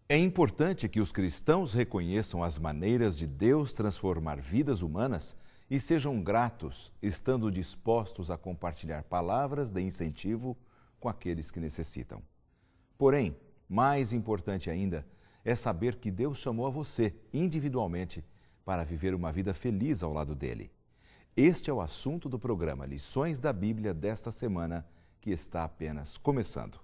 É importante que os cristãos reconheçam as maneiras de Deus transformar vidas humanas e sejam gratos, estando dispostos a compartilhar palavras de incentivo com aqueles que necessitam. Porém, mais importante ainda é saber que Deus chamou a você, individualmente, para viver uma vida feliz ao lado dele. Este é o assunto do programa Lições da Bíblia desta semana, que está apenas começando.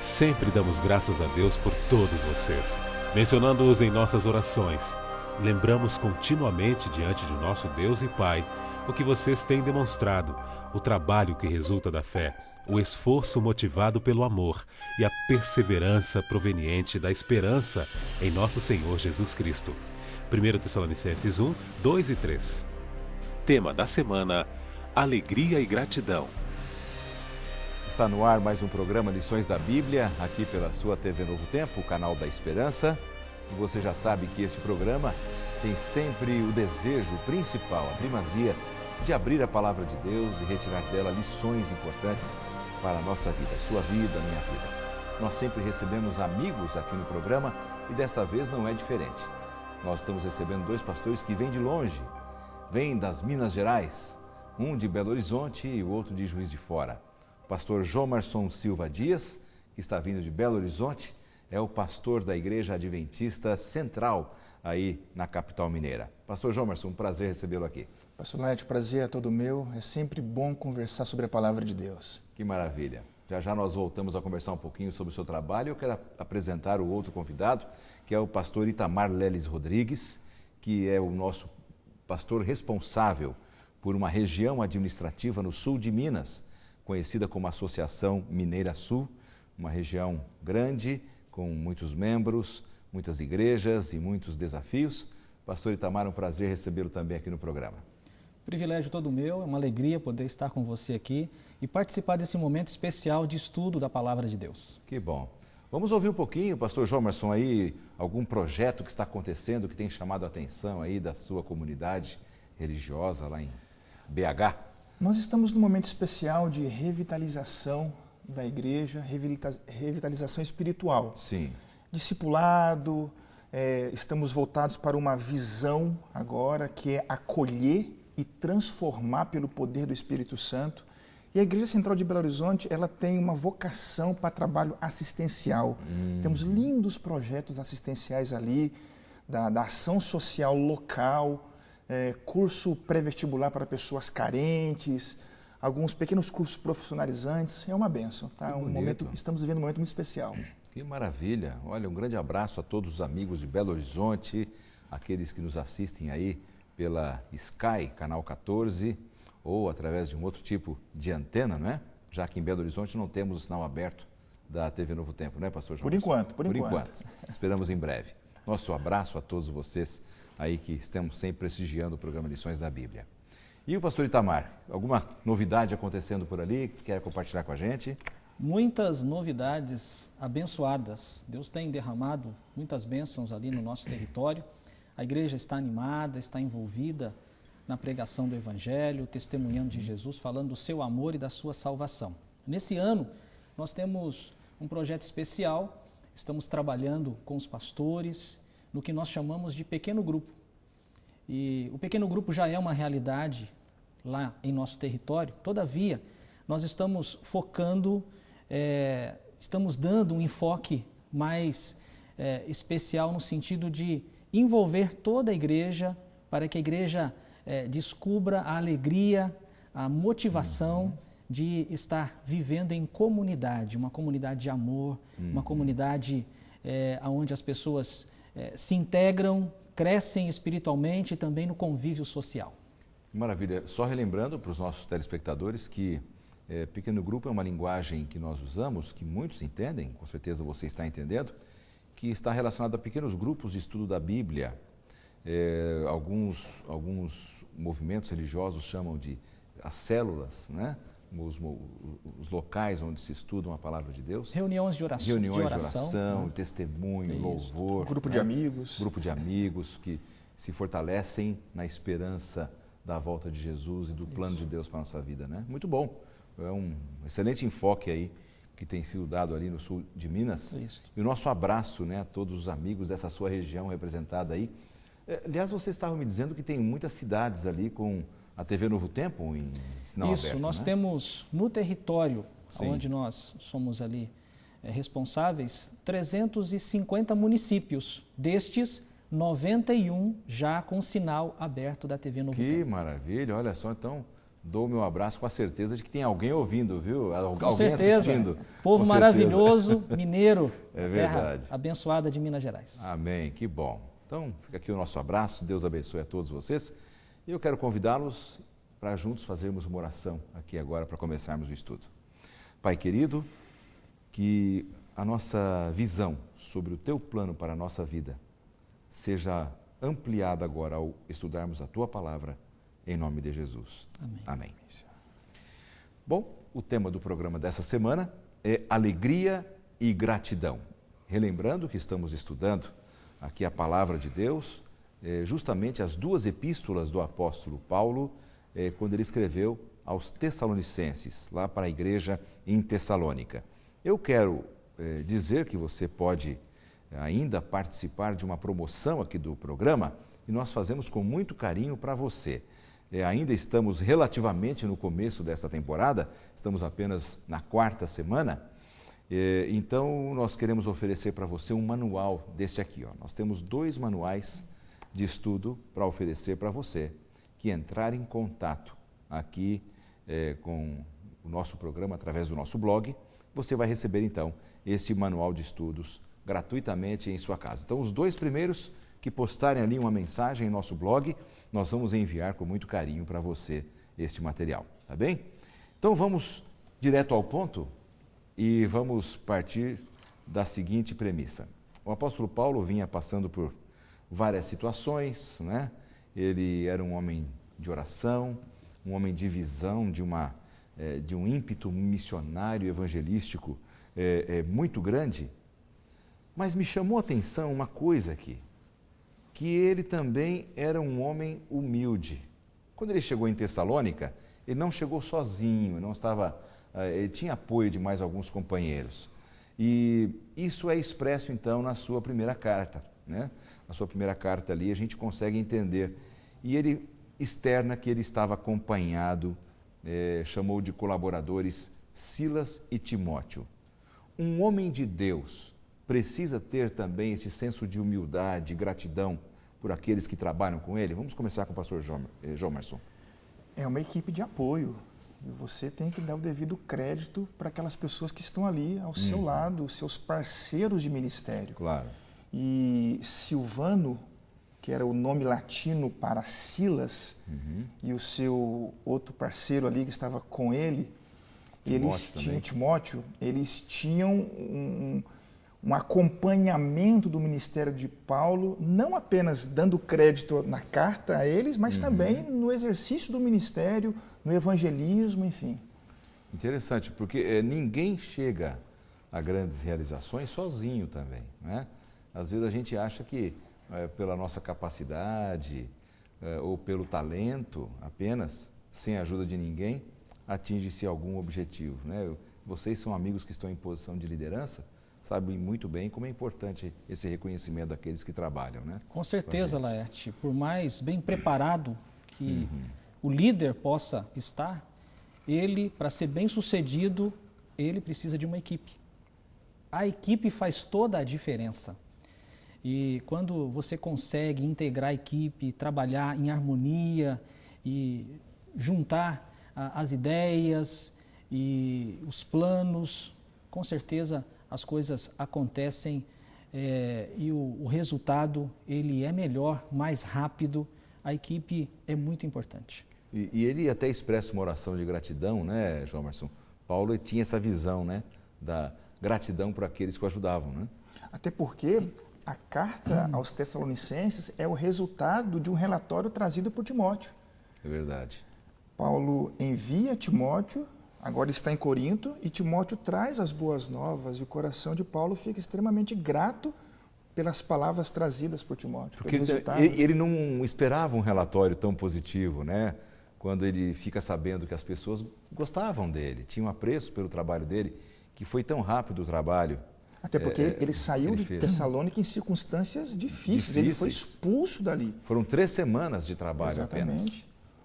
Sempre damos graças a Deus por todos vocês, mencionando-os em nossas orações. Lembramos continuamente diante de nosso Deus e Pai o que vocês têm demonstrado, o trabalho que resulta da fé, o esforço motivado pelo amor e a perseverança proveniente da esperança em nosso Senhor Jesus Cristo. 1 Tessalonicenses 1, 2 e 3. Tema da semana: alegria e gratidão. Está no ar mais um programa Lições da Bíblia, aqui pela sua TV Novo Tempo, o canal da Esperança. E você já sabe que este programa tem sempre o desejo principal, a primazia, de abrir a palavra de Deus e retirar dela lições importantes para a nossa vida, sua vida, minha vida. Nós sempre recebemos amigos aqui no programa e desta vez não é diferente. Nós estamos recebendo dois pastores que vêm de longe, vêm das Minas Gerais, um de Belo Horizonte e o outro de Juiz de Fora. O pastor Jomarson Silva Dias, que está vindo de Belo Horizonte, é o pastor da Igreja Adventista Central, aí na capital mineira. Pastor Jomarson, um prazer recebê-lo aqui. Pastor Laerte, o prazer é todo meu. É sempre bom conversar sobre a palavra de Deus. Que maravilha. Já já nós voltamos a conversar um pouquinho sobre o seu trabalho. Eu quero apresentar o outro convidado, que é o pastor Itamar Leles Rodrigues, que é o nosso pastor responsável por uma região administrativa no sul de Minas, conhecida como Associação Mineira Sul, uma região grande, com muitos membros, muitas igrejas e muitos desafios. Pastor Itamar, é um prazer recebê-lo também aqui no programa. Privilégio todo meu, é uma alegria poder estar com você aqui e participar desse momento especial de estudo da Palavra de Deus. Que bom. Vamos ouvir um pouquinho, pastor Jomarson, aí, algum projeto que está acontecendo, que tem chamado a atenção aí da sua comunidade religiosa lá em BH? Nós estamos num momento especial de revitalização da igreja, revitalização espiritual. Sim. Discipulado, estamos voltados para uma visão agora que é acolher e transformar pelo poder do Espírito Santo. E a Igreja Central de Belo Horizonte, ela tem uma vocação para trabalho assistencial. Temos lindos projetos assistenciais ali, da ação social local, curso pré-vestibular para pessoas carentes, alguns pequenos cursos profissionalizantes. É uma bênção, tá? Estamos vivendo um momento muito especial. Que maravilha! Olha, um grande abraço a todos os amigos de Belo Horizonte, aqueles que nos assistem aí pela Sky, canal 14, ou através de um outro tipo de antena, não é? Já que em Belo Horizonte não temos o sinal aberto da TV Novo Tempo, não é, pastor João? Por enquanto. Esperamos em breve. Nosso abraço a todos vocês aí que estamos sempre prestigiando o programa Lições da Bíblia. E o pastor Itamar, alguma novidade acontecendo por ali que quer compartilhar com a gente? Muitas novidades abençoadas. Deus tem derramado muitas bênçãos ali no nosso território. A igreja está animada, está envolvida na pregação do Evangelho, testemunhando de Jesus, falando do seu amor e da sua salvação. Nesse ano, nós temos um projeto especial, estamos trabalhando com os pastores no que nós chamamos de pequeno grupo. E o pequeno grupo já é uma realidade lá em nosso território, todavia, nós estamos focando, estamos dando um enfoque mais especial no sentido de envolver toda a igreja para que a igreja descubra a alegria, a motivação de estar vivendo em comunidade, uma comunidade de amor, uma comunidade onde as pessoas se integram, crescem espiritualmente e também no convívio social. Maravilha. Só relembrando para os nossos telespectadores que pequeno grupo é uma linguagem que nós usamos, que muitos entendem, com certeza você está entendendo, que está relacionado a pequenos grupos de estudo da Bíblia. Alguns movimentos religiosos chamam de as células, né? Os locais onde se estuda a palavra de Deus. Reuniões de oração. Reuniões de oração, né? Testemunho, isso. Louvor. Grupo de amigos. Grupo de amigos que se fortalecem na esperança da volta de Jesus e do plano de Deus para a nossa vida, né? Muito bom. É um excelente enfoque aí que tem sido dado ali no sul de Minas. Isso. E o nosso abraço, né, a todos os amigos dessa sua região representada aí. Aliás, você estava me dizendo que tem muitas cidades ali com a TV Novo Tempo em sinal aberto. Isso, nós né? temos no território, Sim. onde nós somos ali responsáveis, 350 municípios. Destes, 91 já com sinal aberto da TV Novo Tempo. Que maravilha, olha só, então dou o meu abraço com a certeza de que tem alguém ouvindo, viu? Com certeza, assistindo. povo Com maravilhoso, mineiro, É terra verdade. abençoada de Minas Gerais. Amém, que bom. Então, fica aqui o nosso abraço, Deus abençoe a todos vocês. E eu quero convidá-los para juntos fazermos uma oração aqui agora para começarmos o estudo. Pai querido, que a nossa visão sobre o Teu plano para a nossa vida seja ampliada agora ao estudarmos a Tua palavra, em nome de Jesus. Amém. Amém. Bom, o tema do programa dessa semana é alegria e gratidão. Relembrando que estamos estudando aqui a palavra de Deus, justamente as duas epístolas do apóstolo Paulo, quando ele escreveu aos Tessalonicenses, lá para a igreja em Tessalônica. Eu quero dizer que você pode ainda participar de uma promoção aqui do programa e nós fazemos com muito carinho para você. Ainda estamos relativamente no começo dessa temporada, estamos apenas na 4ª semana, então nós queremos oferecer para você um manual deste aqui. Nós temos 2 manuais de estudo para oferecer para você que entrar em contato aqui com o nosso programa através do nosso blog. Você vai receber então este manual de estudos gratuitamente em sua casa. Então os 2 primeiros que postarem ali uma mensagem em nosso blog, nós vamos enviar com muito carinho para você este material, tá bem? Então vamos direto ao ponto e vamos partir da seguinte premissa. O apóstolo Paulo vinha passando por várias situações, né? Ele era um homem de oração, um homem de visão, de um ímpeto missionário evangelístico muito grande, mas me chamou a atenção uma coisa aqui, que ele também era um homem humilde. Quando ele chegou em Tessalônica, ele não chegou sozinho, ele tinha apoio de mais alguns companheiros. E isso é expresso então na sua primeira carta, né? Na sua primeira carta ali a gente consegue entender. E ele externa que ele estava acompanhado, chamou de colaboradores Silas e Timóteo. Um homem de Deus precisa ter também esse senso de humildade, gratidão por aqueles que trabalham com ele. Vamos começar com o pastor Jomerson. É uma equipe de apoio. E você tem que dar o devido crédito para aquelas pessoas que estão ali ao seu lado, os seus parceiros de ministério. Claro. E Silvano, que era o nome latino para Silas, e o seu outro parceiro ali que estava com ele, Timóteo, eles tinham um acompanhamento do ministério de Paulo, não apenas dando crédito na carta a eles, mas também no exercício do ministério, no evangelismo, enfim. Interessante, porque ninguém chega a grandes realizações sozinho também, né? Às vezes a gente acha que pela nossa capacidade ou pelo talento apenas, sem a ajuda de ninguém, atinge-se algum objetivo, né? Vocês são amigos que estão em posição de liderança, sabem muito bem como é importante esse reconhecimento daqueles que trabalham, né? Com certeza, Laerte. Por mais bem preparado que o líder possa estar, ele, para ser bem sucedido, ele precisa de uma equipe. A equipe faz toda a diferença. E quando você consegue integrar a equipe, trabalhar em harmonia e juntar as ideias e os planos, com certeza as coisas acontecem e o resultado ele é melhor, mais rápido. A equipe é muito importante. E ele até expressa uma oração de gratidão, né, Jomerson? Paulo tinha essa visão, né, gratidão por aqueles que o ajudavam, né? Até porque a carta aos Tessalonicenses é o resultado de um relatório trazido por Timóteo. É verdade. Paulo envia Timóteo, agora está em Corinto, e Timóteo traz as boas novas, e o coração de Paulo fica extremamente grato pelas palavras trazidas por Timóteo. Porque ele não esperava um relatório tão positivo, né? Quando ele fica sabendo que as pessoas gostavam dele, tinham apreço pelo trabalho dele, que foi tão rápido o trabalho. Até porque ele saiu de Tessalônica em circunstâncias difíceis, ele foi expulso dali. Foram 3 semanas de trabalho. Exatamente. Apenas.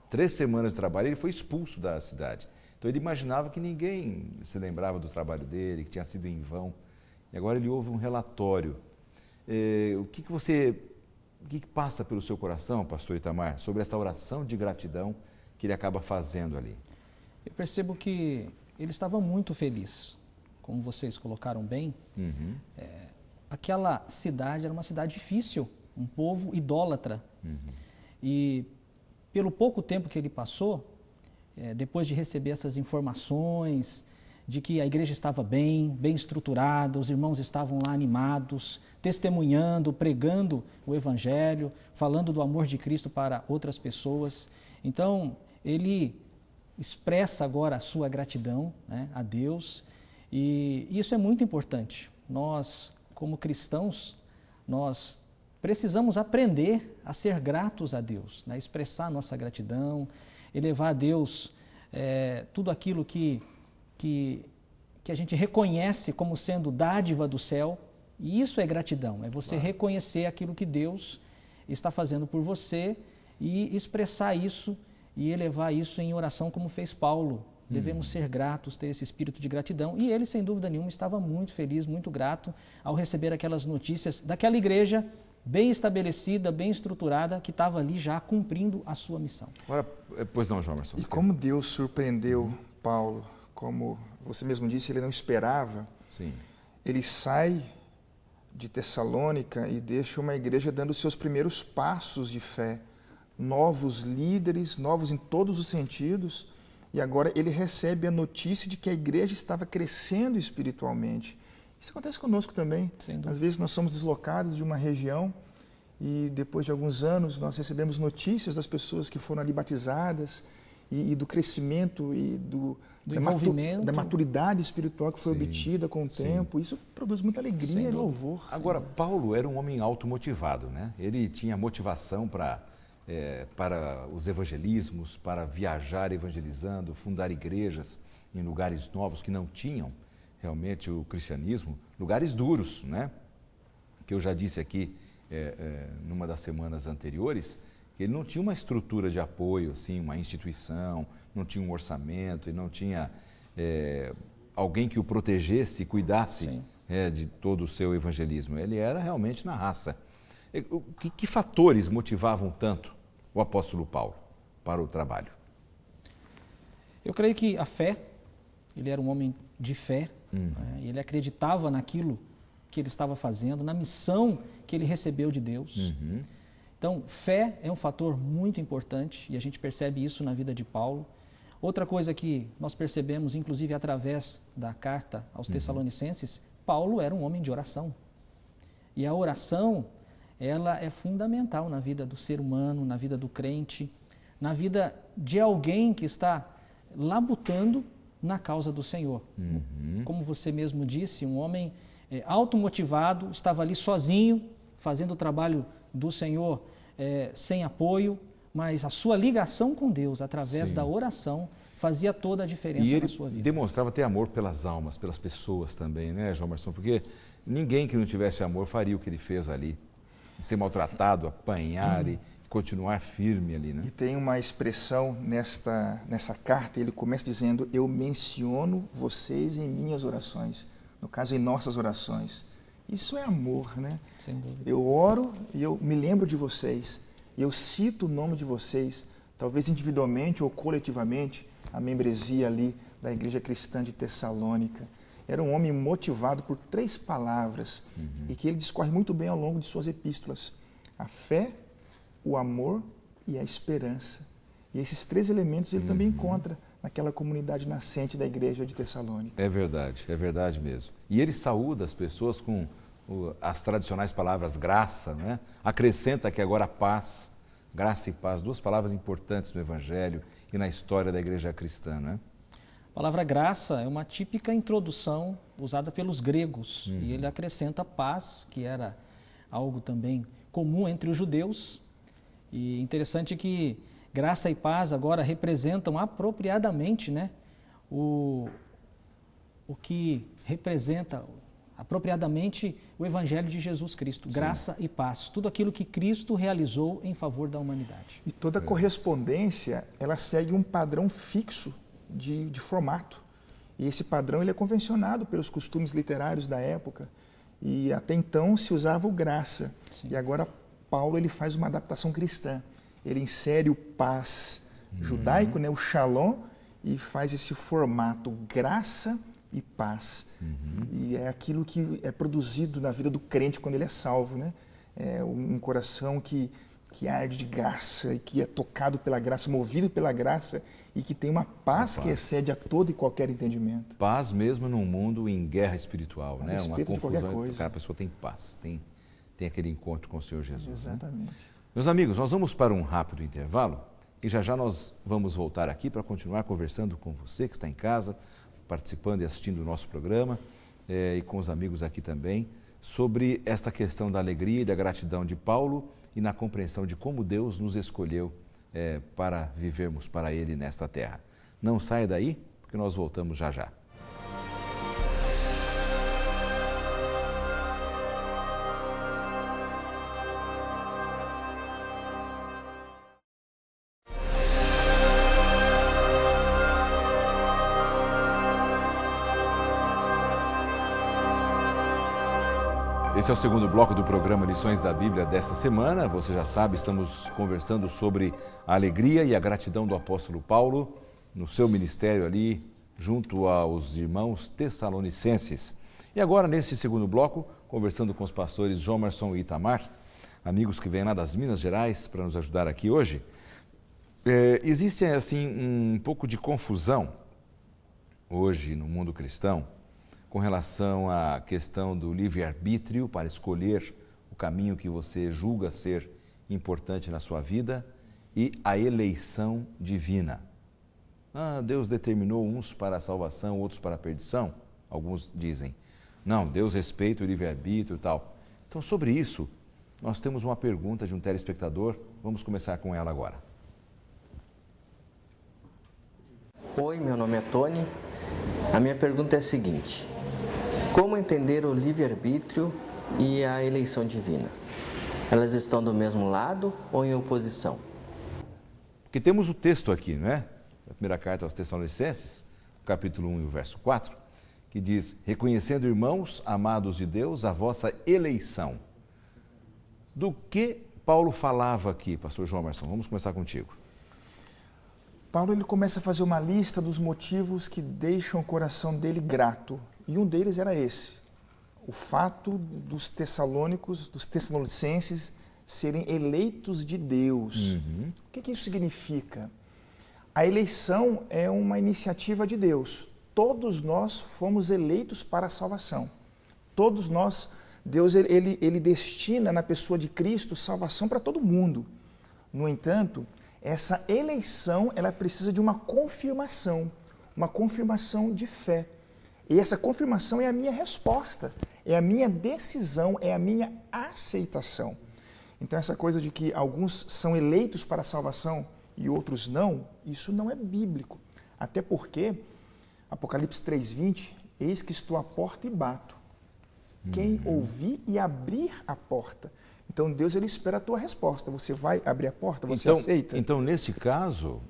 3 semanas de trabalho, ele foi expulso da cidade. Então ele imaginava que ninguém se lembrava do trabalho dele, que tinha sido em vão. E agora ele ouve um relatório. O que passa pelo seu coração, pastor Itamar, sobre essa oração de gratidão que ele acaba fazendo ali? Eu percebo que ele estava muito feliz, como vocês colocaram bem. Aquela cidade era uma cidade difícil, um povo idólatra. E pelo pouco tempo que ele passou, depois de receber essas informações de que a igreja estava bem estruturada, os irmãos estavam lá animados, testemunhando, pregando o Evangelho, falando do amor de Cristo para outras pessoas. Então, ele expressa agora a sua gratidão, né, a Deus, e isso é muito importante. Nós, como cristãos, nós precisamos aprender a ser gratos a Deus, né, expressar nossa gratidão, elevar a Deus tudo aquilo que a gente reconhece como sendo dádiva do céu, e isso é gratidão, é você reconhecer aquilo que Deus está fazendo por você e expressar isso e elevar isso em oração como fez Paulo. Devemos ser gratos, ter esse espírito de gratidão, e ele, sem dúvida nenhuma, estava muito feliz, muito grato ao receber aquelas notícias daquela igreja bem estabelecida, bem estruturada, que estava ali já cumprindo a sua missão. Agora, pois não, João Emerson. E como Deus surpreendeu Paulo, como você mesmo disse, ele não esperava. Sim. Ele sai de Tessalônica e deixa uma igreja dando seus primeiros passos de fé. Novos líderes, novos em todos os sentidos, e agora ele recebe a notícia de que a igreja estava crescendo espiritualmente. Isso acontece conosco também. Às vezes nós somos deslocados de uma região e depois de alguns anos nós recebemos notícias das pessoas que foram ali batizadas e do crescimento e do envolvimento, da maturidade espiritual que foi obtida com o tempo. Isso produz muita alegria e louvor. Agora, Paulo era um homem automotivado, né? Ele tinha motivação para os evangelismos, para viajar evangelizando, fundar igrejas em lugares novos que não tinham realmente o cristianismo, lugares duros, né? Que eu já disse aqui numa das semanas anteriores, que ele não tinha uma estrutura de apoio, assim, uma instituição, não tinha um orçamento, e não tinha alguém que o protegesse e cuidasse de todo o seu evangelismo. Ele era realmente na raça. Que fatores motivavam tanto o apóstolo Paulo para o trabalho? Eu creio que a fé, ele era um homem de fé, né? Ele acreditava naquilo que ele estava fazendo, na missão que ele recebeu de Deus. Então, fé é um fator muito importante e a gente percebe isso na vida de Paulo. Outra coisa que nós percebemos, inclusive através da carta aos Tessalonicenses, Paulo era um homem de oração. E a oração, ela é fundamental na vida do ser humano, na vida do crente, na vida de alguém que está labutando na causa do Senhor. Como você mesmo disse, um homem automotivado, estava ali sozinho, fazendo o trabalho do Senhor sem apoio, mas a sua ligação com Deus, através da oração, fazia toda a diferença na sua vida. E demonstrava ter amor pelas almas, pelas pessoas também, né, João Emerson? Porque ninguém que não tivesse amor faria o que ele fez ali. Ser maltratado, apanhar e continuar firme ali, né? E tem uma expressão nessa carta, ele começa dizendo: eu menciono vocês em minhas orações, no caso em nossas orações. Isso é amor, né? Sem dúvida. Eu oro e eu me lembro de vocês, e eu cito o nome de vocês, talvez individualmente ou coletivamente, a membresia ali da Igreja Cristã de Tessalônica. Era um homem motivado por 3 palavras e que ele discorre muito bem ao longo de suas epístolas: a fé, o amor e a esperança. E esses 3 elementos ele também encontra naquela comunidade nascente da igreja de Tessalônica. É verdade mesmo. E ele saúda as pessoas com as tradicionais palavras graça, né? Acrescenta que agora paz, graça e paz, duas palavras importantes no Evangelho e na história da igreja cristã, né? A palavra graça é uma típica introdução usada pelos gregos e ele acrescenta paz, que era algo também comum entre os judeus. E interessante que graça e paz agora representam apropriadamente, né, o que representa apropriadamente o Evangelho de Jesus Cristo, graça e paz, tudo aquilo que Cristo realizou em favor da humanidade. E toda correspondência, ela segue um padrão fixo de formato. E esse padrão ele é convencionado pelos costumes literários da época. E até então se usava o graça. Sim. E agora Paulo ele faz uma adaptação cristã. Ele insere o paz judaico, né, o shalom, e faz esse formato graça e paz. E é aquilo que é produzido na vida do crente quando ele é salvo, né? É um coração que arde de graça e que é tocado pela graça, movido pela graça e que tem uma paz que excede a todo e qualquer entendimento. Paz mesmo num mundo em guerra espiritual, né? Uma confusão, a pessoa tem paz, tem aquele encontro com o Senhor Jesus. Exatamente. Né? Meus amigos, nós vamos para um rápido intervalo e já nós vamos voltar aqui para continuar conversando com você que está em casa, participando e assistindo o nosso programa e com os amigos aqui também, sobre esta questão da alegria e da gratidão de Paulo e na compreensão de como Deus nos escolheu para vivermos para Ele nesta terra. Não saia daí, porque nós voltamos já. Esse é o segundo bloco do programa Lições da Bíblia desta semana. Você já sabe, estamos conversando sobre a alegria e a gratidão do apóstolo Paulo no seu ministério ali, junto aos irmãos tessalonicenses. E agora, nesse segundo bloco, conversando com os pastores Jomerson e Itamar, amigos que vêm lá das Minas Gerais para nos ajudar aqui hoje. Existe, assim, um pouco de confusão hoje no mundo cristão com relação à questão do livre-arbítrio para escolher o caminho que você julga ser importante na sua vida e a eleição divina. Deus determinou uns para a salvação, outros para a perdição. Alguns dizem, não, Deus respeita o livre-arbítrio e tal. Então, sobre isso, nós temos uma pergunta de um telespectador. Vamos começar com ela agora. Oi, meu nome é Tony. A minha pergunta é a seguinte: como entender o livre-arbítrio e a eleição divina? Elas estão do mesmo lado ou em oposição? Porque temos o texto aqui, não é? A primeira carta aos Tessalonicenses, capítulo 1 e o verso 4, que diz, reconhecendo, irmãos, amados de Deus, a vossa eleição. Do que Paulo falava aqui, pastor Jomerson? Vamos começar contigo. Paulo ele começa a fazer uma lista dos motivos que deixam o coração dele grato. E um deles era esse, o fato dos tessalônicos, dos tessalonicenses, serem eleitos de Deus. O que isso significa? A eleição é uma iniciativa de Deus. Todos nós fomos eleitos para a salvação. Todos nós, Deus ele destina na pessoa de Cristo salvação para todo mundo. No entanto, essa eleição ela precisa de uma confirmação de fé. E essa confirmação é a minha resposta, é a minha decisão, é a minha aceitação. Então essa coisa de que alguns são eleitos para a salvação e outros não, isso não é bíblico. Até porque, Apocalipse 3:20, eis que estou à porta e bato. Quem ouvir e abrir a porta. Então Deus ele espera a tua resposta. Você vai abrir a porta? Você aceita? Então, neste caso,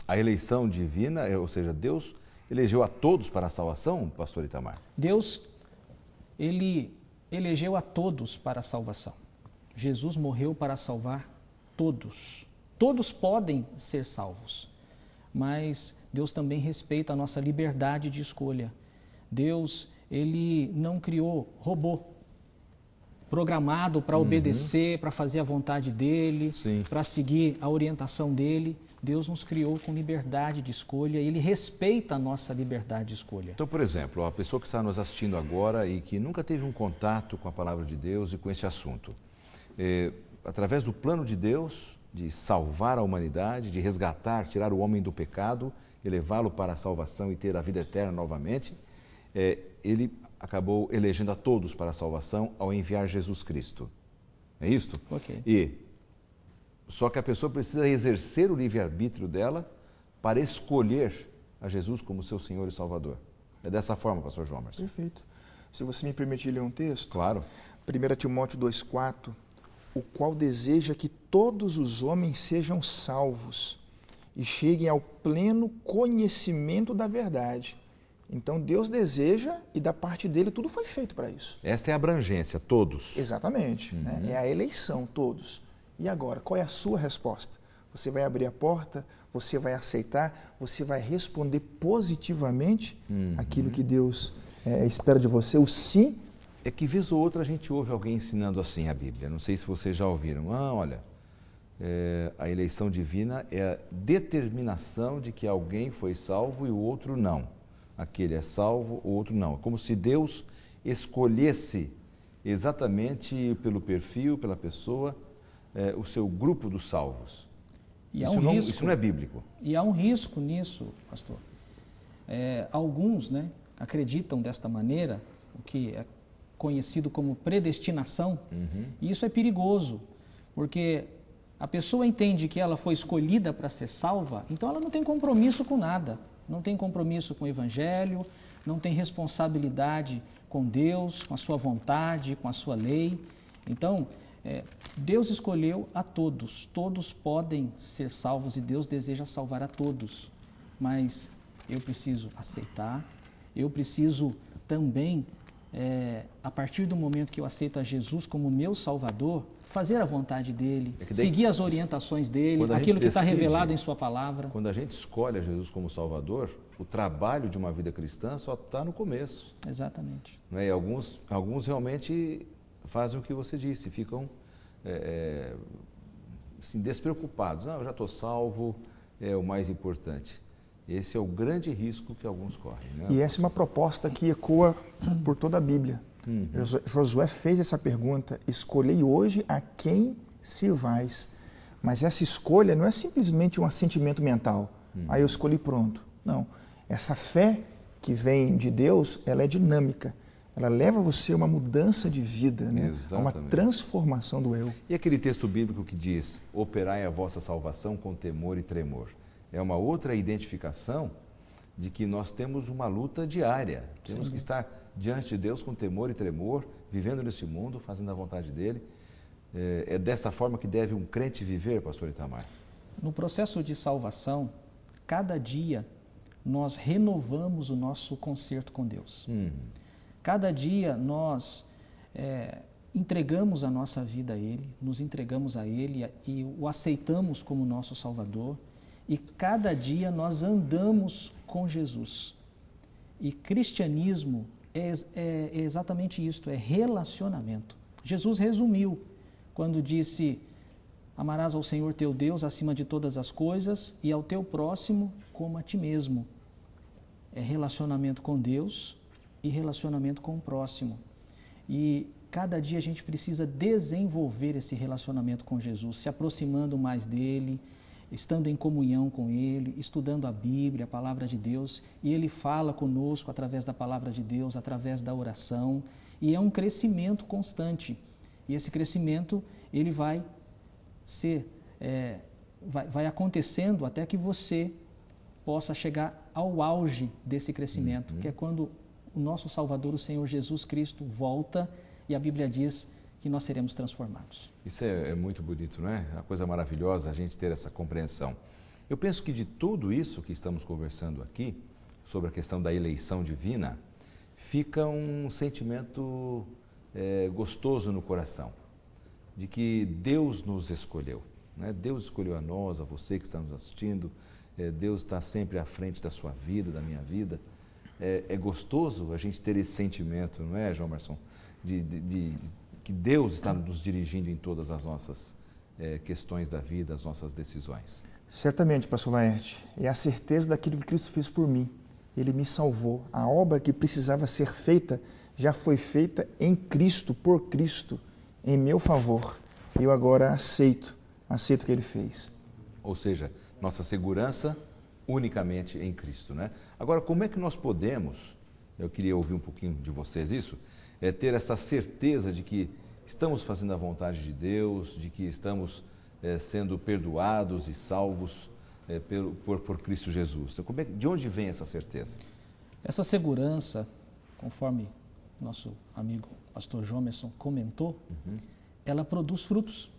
a eleição divina, ou seja, Deus elegeu a todos para a salvação, pastor Itamar? Deus, ele elegeu a todos para a salvação. Jesus morreu para salvar todos. Todos podem ser salvos, mas Deus também respeita a nossa liberdade de escolha. Deus, ele não criou robô. programado para obedecer, para fazer a vontade dele, para seguir a orientação dele. Deus nos criou com liberdade de escolha e Ele respeita a nossa liberdade de escolha. Então, por exemplo, a pessoa que está nos assistindo agora e que nunca teve um contato com a palavra de Deus e com esse assunto, através do plano de Deus, de salvar a humanidade, de resgatar, tirar o homem do pecado e levá-lo para a salvação e ter a vida eterna novamente, Ele acabou elegendo a todos para a salvação ao enviar Jesus Cristo. É isto? Ok. Só que a pessoa precisa exercer o livre-arbítrio dela para escolher a Jesus como seu Senhor e Salvador. É dessa forma, pastor João Marcos. Perfeito. Se você me permitir ler um texto. Claro. 1 Timóteo 2,4, o qual deseja que todos os homens sejam salvos e cheguem ao pleno conhecimento da verdade. Então Deus deseja e da parte dele tudo foi feito para isso. Esta é a abrangência, todos. Exatamente. Né? É a eleição, todos. E agora, qual é a sua resposta? Você vai abrir a porta, você vai aceitar, você vai responder positivamente aquilo que Deus espera de você, o sim? É que vez ou outra a gente ouve alguém ensinando assim a Bíblia. Não sei se vocês já ouviram. Olha, a eleição divina é a determinação de que alguém foi salvo e o outro não. Aquele é salvo, o outro não. É como se Deus escolhesse exatamente pelo perfil, pela pessoa, o seu grupo dos salvos. E isso não é bíblico. E há um risco nisso, pastor. Alguns acreditam desta maneira, o que é conhecido como predestinação, e isso é perigoso, porque a pessoa entende que ela foi escolhida para ser salva, então ela não tem compromisso com nada, não tem compromisso com o Evangelho, não tem responsabilidade com Deus, com a sua vontade, com a sua lei. Então, Deus escolheu a todos, todos podem ser salvos e Deus deseja salvar a todos, mas eu preciso aceitar, eu preciso também, a partir do momento que eu aceito a Jesus como meu Salvador, fazer a vontade dele, seguir as orientações dele, aquilo que está revelado em sua palavra. Quando a gente escolhe a Jesus como Salvador, o trabalho de uma vida cristã só está no começo. Exatamente. E alguns realmente fazem o que você disse, ficam assim, despreocupados. Eu já estou salvo, é o mais importante. Esse é o grande risco que alguns correm. Né? E essa é uma proposta que ecoa por toda a Bíblia. Josué fez essa pergunta: escolhei hoje a quem sirvais. Mas essa escolha não é simplesmente um assentimento mental. Aí eu escolhi, pronto. Não. Essa fé que vem de Deus, ela é dinâmica. Ela leva você a uma mudança de vida, né? A uma transformação do eu. E aquele texto bíblico que diz: operai a vossa salvação com temor e tremor. É uma outra identificação de que nós temos uma luta diária. Temos que estar diante de Deus com temor e tremor, vivendo nesse mundo, fazendo a vontade dele. É dessa forma que deve um crente viver, pastor Itamar? No processo de salvação, cada dia nós renovamos o nosso concerto com Deus. Cada dia nós entregamos a nossa vida a Ele, nos entregamos a Ele e o aceitamos como nosso Salvador. E cada dia nós andamos com Jesus. E cristianismo é exatamente isto, é relacionamento. Jesus resumiu quando disse: amarás ao Senhor teu Deus acima de todas as coisas e ao teu próximo como a ti mesmo. É relacionamento com Deus e relacionamento com o próximo. E cada dia a gente precisa desenvolver esse relacionamento com Jesus, se aproximando mais dele, estando em comunhão com Ele, estudando a Bíblia, a Palavra de Deus, e Ele fala conosco através da Palavra de Deus, através da oração, e é um crescimento constante. E esse crescimento, ele vai vai acontecendo até que você possa chegar ao auge desse crescimento, que é quando o nosso Salvador, o Senhor Jesus Cristo, volta e a Bíblia diz que nós seremos transformados. Isso é muito bonito, não é? É uma coisa maravilhosa a gente ter essa compreensão. Eu penso que de tudo isso que estamos conversando aqui, sobre a questão da eleição divina, fica um sentimento gostoso no coração, de que Deus nos escolheu. Né? Deus escolheu a nós, a você que está nos assistindo, Deus está sempre à frente da sua vida, da minha vida. É gostoso a gente ter esse sentimento, não é, João Marcos? De que Deus está nos dirigindo em todas as nossas questões da vida, as nossas decisões. Certamente, pastor Laerte, é a certeza daquilo que Cristo fez por mim. Ele me salvou. A obra que precisava ser feita já foi feita em Cristo, por Cristo, em meu favor. Eu agora aceito o que Ele fez. Ou seja, nossa segurança unicamente em Cristo, né? Agora, como é que nós podemos, eu queria ouvir um pouquinho de vocês isso, ter essa certeza de que estamos fazendo a vontade de Deus, de que estamos sendo perdoados e salvos por Cristo Jesus. Então, de onde vem essa certeza? Essa segurança, conforme nosso amigo pastor Jomerson comentou, ela produz frutos.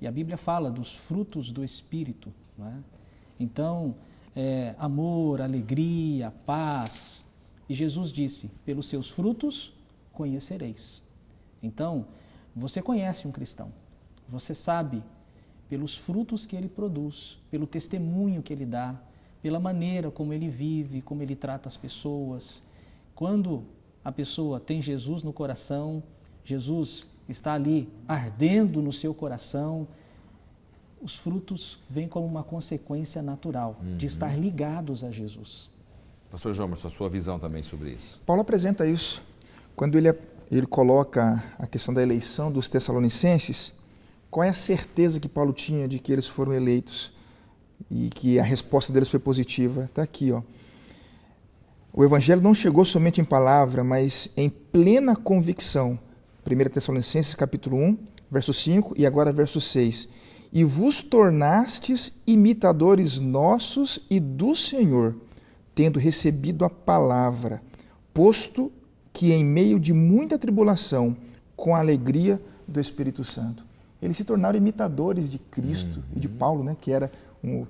E a Bíblia fala dos frutos do Espírito, não é? Então, amor, alegria, paz. E Jesus disse, pelos seus frutos conhecereis. Então, você conhece um cristão. Você sabe pelos frutos que ele produz, pelo testemunho que ele dá, pela maneira como ele vive, como ele trata as pessoas. Quando a pessoa tem Jesus no coração, Jesus está ali ardendo no seu coração, os frutos vêm como uma consequência natural de estar ligados a Jesus. Pastor Jomerson, a sua visão também sobre isso. Paulo apresenta isso. Quando ele coloca a questão da eleição dos Tessalonicenses, qual é a certeza que Paulo tinha de que eles foram eleitos e que a resposta deles foi positiva? Está aqui, ó. O Evangelho não chegou somente em palavra, mas em plena convicção. 1 Tessalonicenses capítulo 1, verso 5 e agora verso 6. E vos tornastes imitadores nossos e do Senhor, tendo recebido a palavra, posto que em meio de muita tribulação, com a alegria do Espírito Santo. Eles se tornaram imitadores de Cristo e de Paulo, né?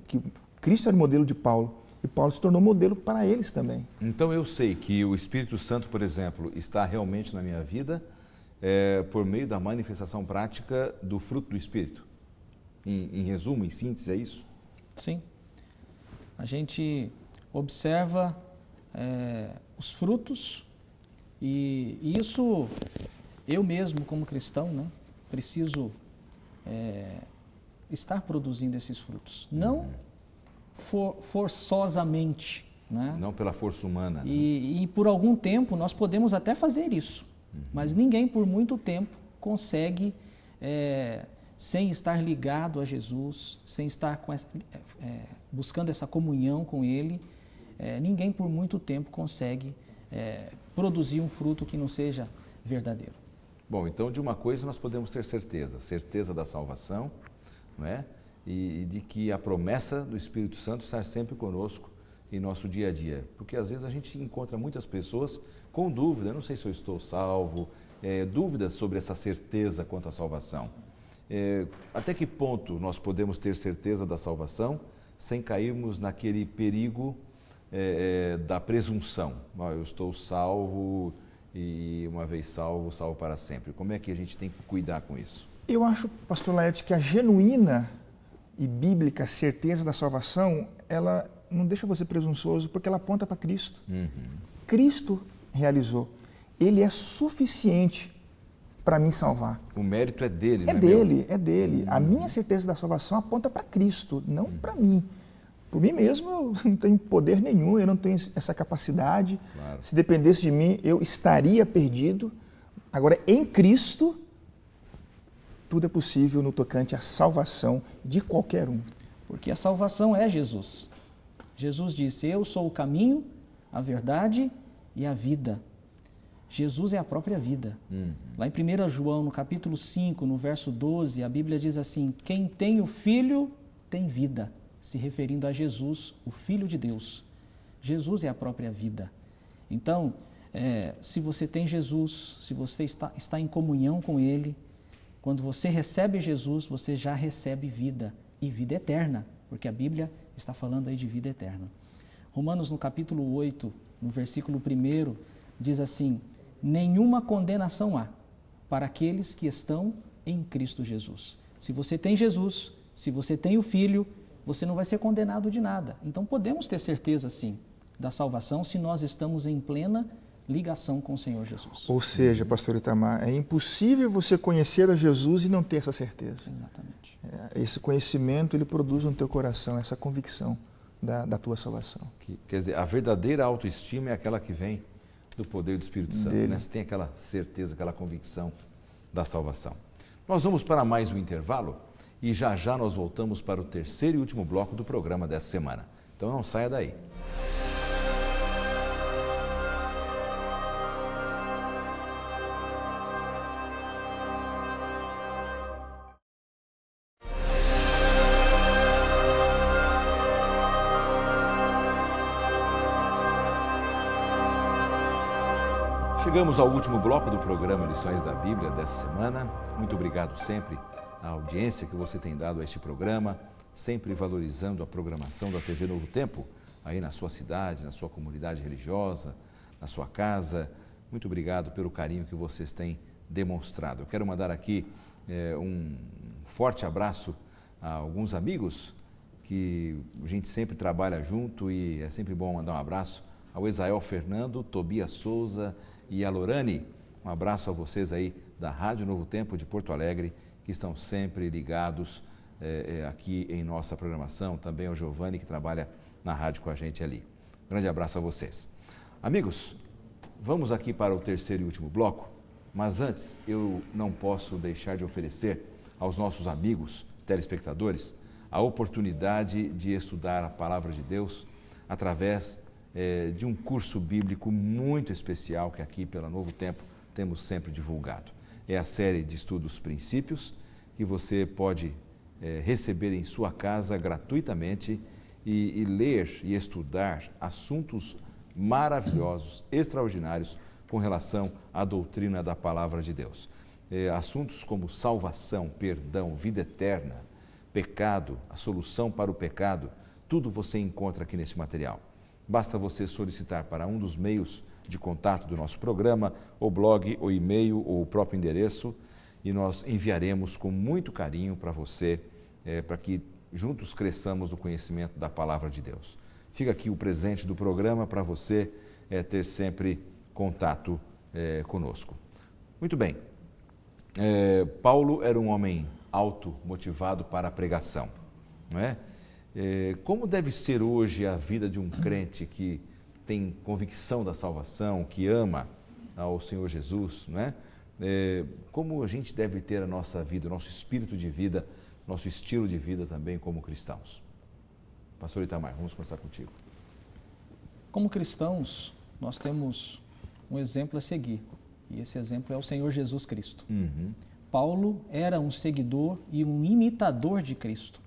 Que Cristo era o modelo de Paulo. E Paulo se tornou modelo para eles também. Então eu sei que o Espírito Santo, por exemplo, está realmente na minha vida por meio da manifestação prática do fruto do Espírito. Em resumo, em síntese, é isso? Sim. A gente observa os frutos e isso eu mesmo como cristão, né, preciso estar produzindo esses frutos. Não forçosamente, né? Não pela força humana. E por algum tempo nós podemos até fazer isso, mas ninguém por muito tempo consegue, sem estar ligado a Jesus, sem estar buscando essa comunhão com Ele, ninguém por muito tempo consegue produzir um fruto que não seja verdadeiro. Bom, então de uma coisa nós podemos ter certeza da salvação, não é? E de que a promessa do Espírito Santo está sempre conosco em nosso dia a dia. Porque às vezes a gente encontra muitas pessoas com dúvida, não sei se eu estou salvo, dúvidas sobre essa certeza quanto à salvação. Até que ponto nós podemos ter certeza da salvação sem cairmos naquele perigo da presunção? Eu estou salvo e uma vez salvo, salvo para sempre. Como é que a gente tem que cuidar com isso? Eu acho, pastor Laerte, que a genuína e bíblica certeza da salvação, ela não deixa você presunçoso porque ela aponta para Cristo. Cristo realizou. Ele é suficiente para me salvar. O mérito é dele, não é dele, meu? É dele. A minha certeza da salvação aponta para Cristo, não para mim. Por mim mesmo, eu não tenho poder nenhum, eu não tenho essa capacidade. Claro. Se dependesse de mim, eu estaria perdido. Agora, em Cristo, tudo é possível no tocante à salvação de qualquer um. Porque a salvação é Jesus. Jesus disse, eu sou o caminho, a verdade e a vida. Jesus é a própria vida. Lá em 1 João, no capítulo 5, no verso 12, a Bíblia diz assim, quem tem o Filho tem vida, se referindo a Jesus, o Filho de Deus. Jesus é a própria vida. Então, se você tem Jesus, se você está em comunhão com Ele, quando você recebe Jesus, você já recebe vida, e vida eterna, porque a Bíblia está falando aí de vida eterna. Romanos, no capítulo 8, no versículo 1, diz assim, nenhuma condenação há para aqueles que estão em Cristo Jesus. Se você tem Jesus, se você tem o Filho, você não vai ser condenado de nada. Então podemos ter certeza, sim, da salvação se nós estamos em plena ligação com o Senhor Jesus. Ou seja, pastor Itamar, é impossível você conhecer a Jesus e não ter essa certeza. Exatamente. Esse conhecimento, ele produz no teu coração essa convicção da tua salvação. Quer dizer, a verdadeira autoestima é aquela que vem do poder do Espírito Santo, né? Você tem aquela certeza, aquela convicção da salvação. Nós vamos para mais um intervalo e já já nós voltamos para o terceiro e último bloco do programa dessa semana. Então não saia daí. Chegamos ao último bloco do programa Lições da Bíblia dessa semana. Muito obrigado sempre à audiência que você tem dado a este programa, sempre valorizando a programação da TV Novo Tempo, aí na sua cidade, na sua comunidade religiosa, na sua casa. Muito obrigado pelo carinho que vocês têm demonstrado. Eu quero mandar aqui um forte abraço a alguns amigos que a gente sempre trabalha junto e é sempre bom mandar um abraço ao Esael Fernando, Tobias Souza e a Lorane. Um abraço a vocês aí da Rádio Novo Tempo de Porto Alegre, que estão sempre ligados aqui em nossa programação. Também ao Giovanni, que trabalha na rádio com a gente ali. Um grande abraço a vocês. Amigos, vamos aqui para o terceiro e último bloco, mas antes eu não posso deixar de oferecer aos nossos amigos telespectadores a oportunidade de estudar a Palavra de Deus através de um curso bíblico muito especial que aqui pela Novo Tempo temos sempre divulgado. É a série de estudos Princípios, que você pode receber em sua casa gratuitamente e ler e estudar assuntos maravilhosos, extraordinários com relação à doutrina da Palavra de Deus. Assuntos como salvação, perdão, vida eterna, pecado, a solução para o pecado, tudo você encontra aqui nesse material. Basta você solicitar para um dos meios de contato do nosso programa, o blog, o e-mail ou o próprio endereço, e nós enviaremos com muito carinho para você, para que juntos cresçamos no conhecimento da Palavra de Deus. Fica aqui o presente do programa para você ter sempre contato conosco. Muito bem, Paulo era um homem automotivado para a pregação, não é? Como deve ser hoje a vida de um crente que tem convicção da salvação, que ama ao Senhor Jesus, não é? Como a gente deve ter a nossa vida, o nosso espírito de vida, nosso estilo de vida também como cristãos? Pastor Itamar, vamos começar contigo. Como cristãos, nós temos um exemplo a seguir, e esse exemplo é o Senhor Jesus Cristo. Uhum. Paulo era um seguidor e um imitador de Cristo.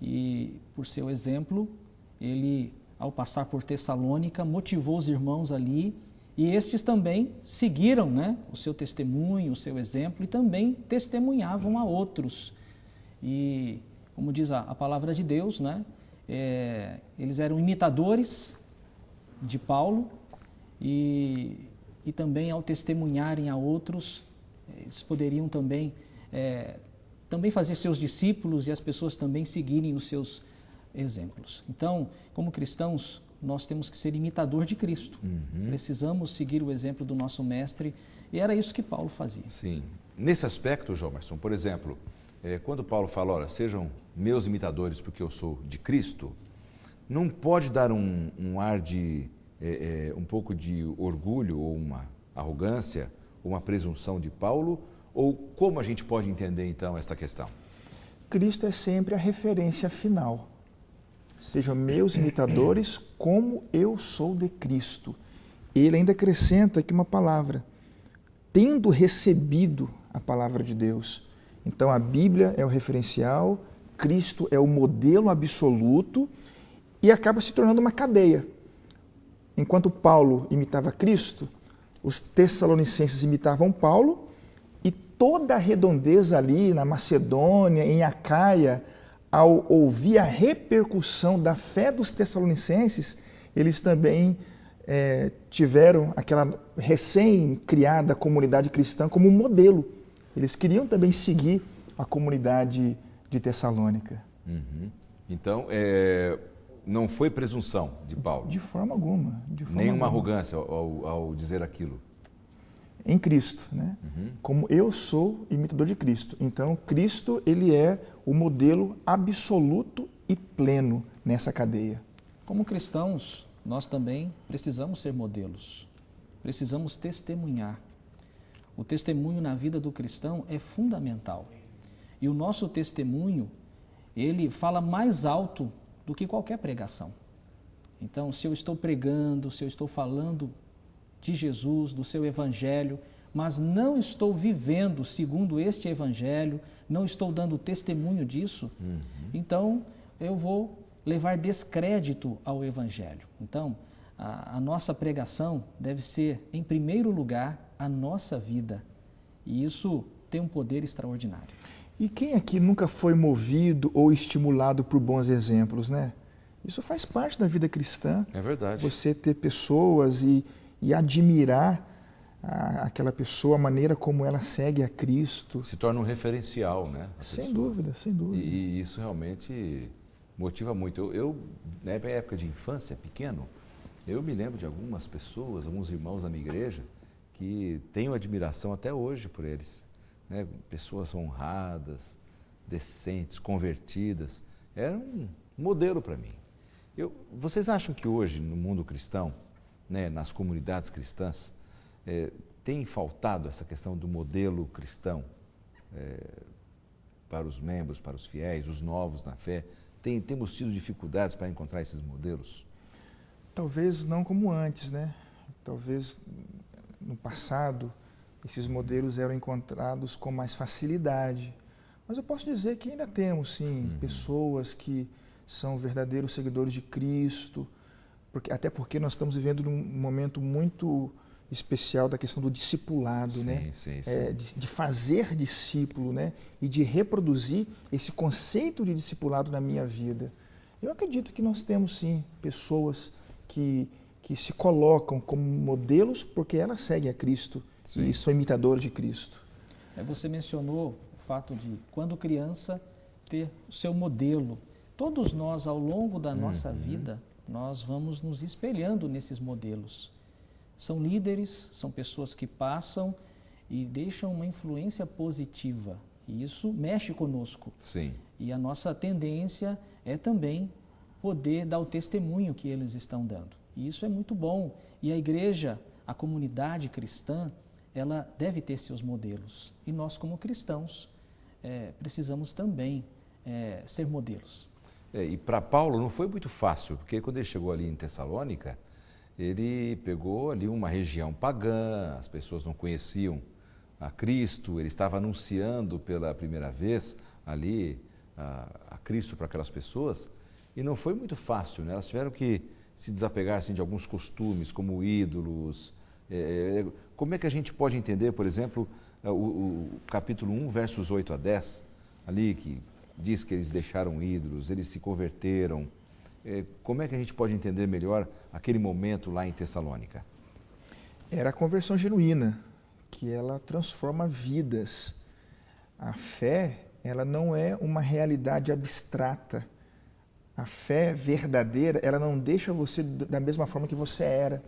E, por seu exemplo, ele, ao passar por Tessalônica, motivou os irmãos ali e estes também seguiram, né, o seu testemunho, o seu exemplo e também testemunhavam a outros. E, como diz a palavra de Deus, né, eles eram imitadores de Paulo e também, ao testemunharem a outros, eles poderiam também fazer seus discípulos e as pessoas também seguirem os seus exemplos. Então, como cristãos, nós temos que ser imitador de Cristo. Uhum. Precisamos seguir o exemplo do nosso mestre e era isso que Paulo fazia. Sim. Nesse aspecto, Jomerson, por exemplo, quando Paulo fala, olha, sejam meus imitadores porque eu sou de Cristo, não pode dar um ar de um pouco de orgulho ou uma arrogância, uma presunção de Paulo. Ou como a gente pode entender, então, esta questão? Cristo é sempre a referência final. Sejam meus imitadores como eu sou de Cristo. Ele ainda acrescenta aqui uma palavra. Tendo recebido a palavra de Deus. Então, a Bíblia é o referencial, Cristo é o modelo absoluto e acaba se tornando uma cadeia. Enquanto Paulo imitava Cristo, os tessalonicenses imitavam Paulo, toda a redondeza ali na Macedônia, em Acaia, ao ouvir a repercussão da fé dos tessalonicenses, eles também tiveram aquela recém-criada comunidade cristã como modelo. Eles queriam também seguir a comunidade de Tessalônica. Uhum. Então, não foi presunção de Paulo, De forma alguma. De forma nenhuma alguma. arrogância ao dizer aquilo. Em Cristo, né? Como eu sou imitador de Cristo. Então, Cristo, ele é o modelo absoluto e pleno nessa cadeia. Como cristãos, nós também precisamos ser modelos, precisamos testemunhar. O testemunho na vida do cristão é fundamental. E o nosso testemunho, ele fala mais alto do que qualquer pregação. Então, se eu estou pregando, se eu estou falando de Jesus, do seu evangelho, mas não estou vivendo segundo este evangelho, não estou dando testemunho disso, então eu vou levar descrédito ao evangelho. Então, a nossa pregação deve ser, em primeiro lugar, a nossa vida. E isso tem um poder extraordinário. E quem aqui nunca foi movido ou estimulado por bons exemplos, né? Isso faz parte da vida cristã. É verdade. Você ter pessoas e admirar aquela pessoa, a maneira como ela segue a Cristo. Se torna um referencial, né? Sem dúvida, sem dúvida. E isso realmente motiva muito. Eu, na época de infância, pequeno, eu me lembro de algumas pessoas, alguns irmãos da minha igreja, que tenho admiração até hoje por eles. Né? Pessoas honradas, decentes, convertidas. Era um modelo para mim. Vocês acham que hoje, no mundo cristão, né, nas comunidades cristãs, tem faltado essa questão do modelo cristão para os membros, para os fiéis, os novos na fé? Temos tido dificuldades para encontrar esses modelos? Talvez não como antes, né? Talvez no passado esses modelos eram encontrados com mais facilidade. Mas eu posso dizer que ainda temos, sim, pessoas que são verdadeiros seguidores de Cristo, até porque nós estamos vivendo num momento muito especial da questão do discipulado, sim, né? Sim, sim. De fazer discípulo, né? E de reproduzir esse conceito de discipulado na minha vida. Eu acredito que nós temos, sim, pessoas que se colocam como modelos porque elas seguem a Cristo e são imitadoras de Cristo. Você mencionou o fato de, quando criança, ter o seu modelo. Todos nós, ao longo da nossa vida, nós vamos nos espelhando nesses modelos. São líderes, são pessoas que passam e deixam uma influência positiva. E isso mexe conosco. Sim. E a nossa tendência é também poder dar o testemunho que eles estão dando. E isso é muito bom. E a igreja, a comunidade cristã, ela deve ter seus modelos. E nós, como cristãos, precisamos também ser modelos. E para Paulo não foi muito fácil, porque quando ele chegou ali em Tessalônica, ele pegou ali uma região pagã, as pessoas não conheciam a Cristo, ele estava anunciando pela primeira vez ali a Cristo para aquelas pessoas, e não foi muito fácil, né? Elas tiveram que se desapegar assim, de alguns costumes, como ídolos. Como é que a gente pode entender, por exemplo, o capítulo 1, versos 8 a 10, ali que diz que eles deixaram ídolos, eles se converteram. Como é que a gente pode entender melhor aquele momento lá em Tessalônica? Era a conversão genuína, que ela transforma vidas. A fé, ela não é uma realidade abstrata. A fé verdadeira, ela não deixa você da mesma forma que você era.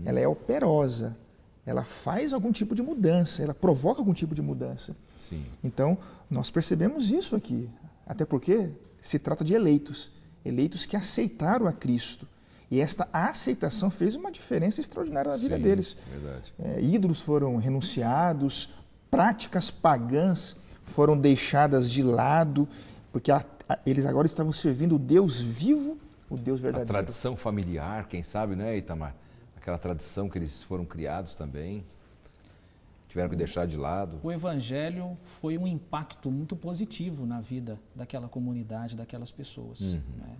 Ela é operosa. Ela faz algum tipo de mudança, ela provoca algum tipo de mudança. Sim. Então, nós percebemos isso aqui. Até porque se trata de eleitos. Eleitos que aceitaram a Cristo. E esta aceitação fez uma diferença extraordinária na vida deles. Verdade. Ídolos foram renunciados, práticas pagãs foram deixadas de lado, porque eles agora estavam servindo o Deus vivo, o Deus verdadeiro. A tradição familiar, quem sabe, né, Itamar? Aquela tradição que eles foram criados também, tiveram que deixar de lado. O Evangelho foi um impacto muito positivo na vida daquela comunidade, daquelas pessoas. Né?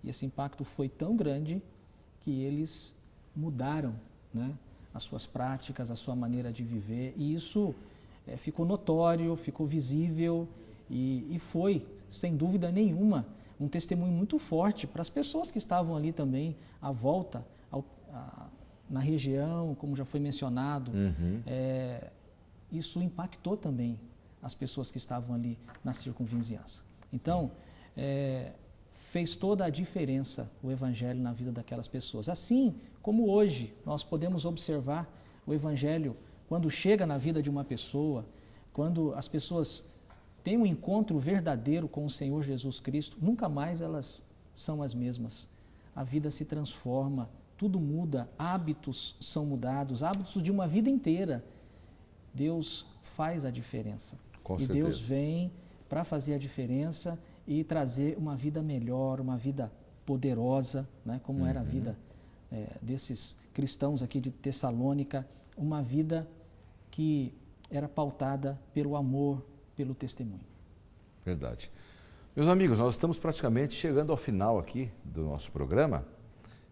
E esse impacto foi tão grande que eles mudaram, né, as suas práticas, a sua maneira de viver. E isso ficou notório, ficou visível e foi, sem dúvida nenhuma, um testemunho muito forte para as pessoas que estavam ali também à volta, na região, como já foi mencionado. Isso impactou também as pessoas que estavam ali na circunvizinhança. Então, fez toda a diferença o Evangelho na vida daquelas pessoas. Assim como hoje nós podemos observar o Evangelho quando chega na vida de uma pessoa, quando as pessoas têm um encontro verdadeiro com o Senhor Jesus Cristo, nunca mais elas são as mesmas. A vida se transforma, tudo muda, hábitos são mudados, hábitos de uma vida inteira. Deus faz a diferença. Com e certeza. Deus vem para fazer a diferença e trazer uma vida melhor, uma vida poderosa, né? Como era a vida desses cristãos aqui de Tessalônica, uma vida que era pautada pelo amor, pelo testemunho. Verdade. Meus amigos, nós estamos praticamente chegando ao final aqui do nosso programa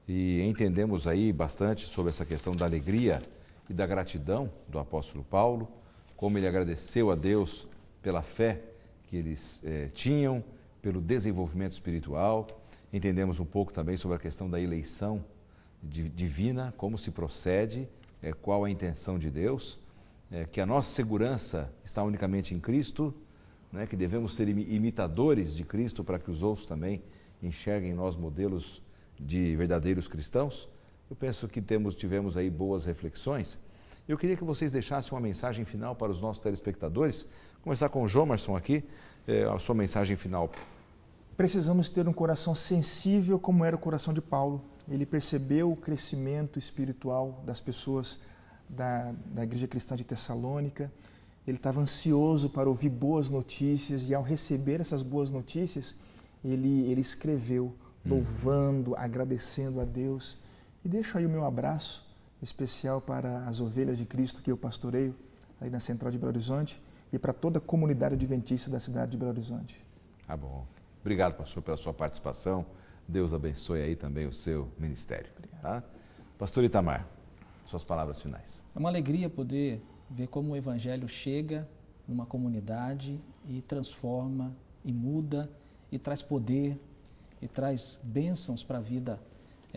e entendemos aí bastante sobre essa questão da alegria e da gratidão do apóstolo Paulo, como ele agradeceu a Deus pela fé que eles tinham, pelo desenvolvimento espiritual. Entendemos um pouco também sobre a questão da eleição divina, como se procede, qual a intenção de Deus, que a nossa segurança está unicamente em Cristo, né, que devemos ser imitadores de Cristo para que os outros também enxerguem em nós modelos de verdadeiros cristãos. Eu penso que tivemos aí boas reflexões. Eu queria que vocês deixassem uma mensagem final para os nossos telespectadores. Começar com o Jomerson aqui, a sua mensagem final. Precisamos ter um coração sensível como era o coração de Paulo. Ele percebeu o crescimento espiritual das pessoas da Igreja Cristã de Tessalônica. Ele estava ansioso para ouvir boas notícias e ao receber essas boas notícias, ele escreveu, louvando, agradecendo a Deus. E deixo aí o meu abraço especial para as ovelhas de Cristo que eu pastoreio aí na Central de Belo Horizonte e para toda a comunidade adventista da cidade de Belo Horizonte. Tá bom. Obrigado, pastor, pela sua participação. Deus abençoe aí também o seu ministério. Tá? Pastor Itamar, suas palavras finais. É uma alegria poder ver como o Evangelho chega numa comunidade e transforma, e muda, e traz poder, e traz bênçãos para a vida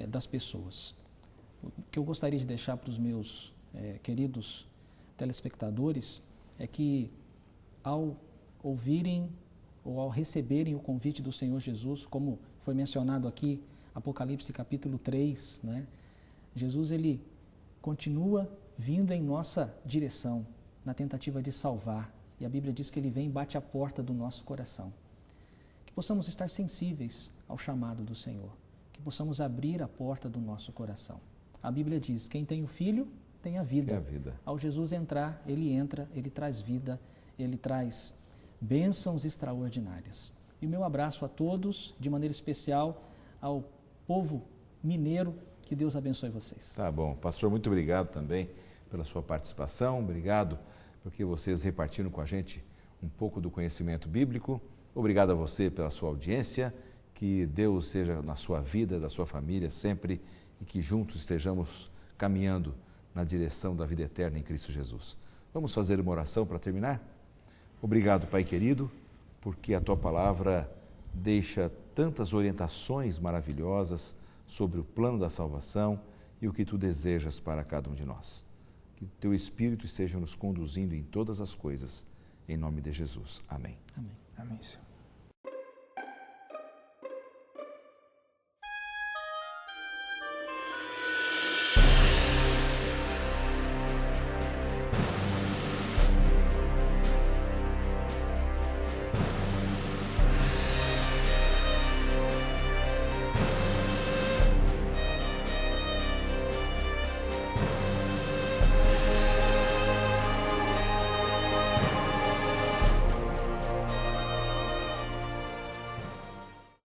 das pessoas. O que eu gostaria de deixar para os meus queridos telespectadores é que, ao ouvirem ou ao receberem o convite do Senhor Jesus, como foi mencionado aqui, Apocalipse capítulo 3, né? Jesus, ele continua vindo em nossa direção, na tentativa de salvar. E a Bíblia diz que ele vem e bate a porta do nosso coração. Que possamos estar sensíveis ao chamado do Senhor, que possamos abrir a porta do nosso coração. A Bíblia diz, quem tem o Filho, tem a vida. Tem a vida. Ao Jesus entra, ele traz vida, ele traz bênçãos extraordinárias. E o meu abraço a todos, de maneira especial ao povo mineiro, que Deus abençoe vocês. Tá bom. Pastor, muito obrigado também pela sua participação. Obrigado porque vocês repartiram com a gente um pouco do conhecimento bíblico. Obrigado a você pela sua audiência. Que Deus seja na sua vida, da sua família sempre e que juntos estejamos caminhando na direção da vida eterna em Cristo Jesus. Vamos fazer uma oração para terminar? Obrigado, Pai querido, porque a Tua palavra deixa tantas orientações maravilhosas sobre o plano da salvação e o que Tu desejas para cada um de nós. Que Teu Espírito esteja nos conduzindo em todas as coisas, em nome de Jesus. Amém. Amém. Amém, Senhor.